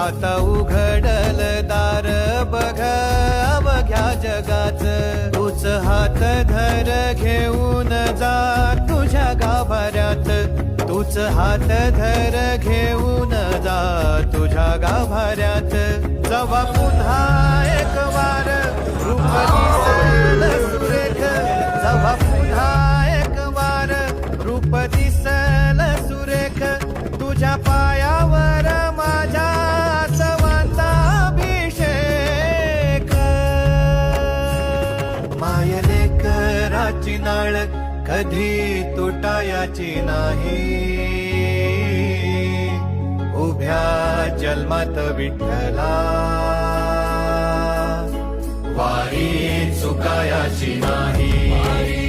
आता उघडल दार बघ अवघ्या जगाच, तूच हात धर घेऊन जा तुझ्या गाभाऱ्यात, तूच हात धर घेऊन जा तुझ्या गाभाऱ्यात. जवा पुन्हा एक वार रूप दिसल सुरेख, जवा पुन्हा एक वार रूप दिसल सुरेख, तुझ्या पायावर माझ्या सवांचा अभिषेक. मायले कराची नाळ कधी तुटायाची नाही, उभ्या जन्मात विठ्ठला वारी चुकायाची नाही.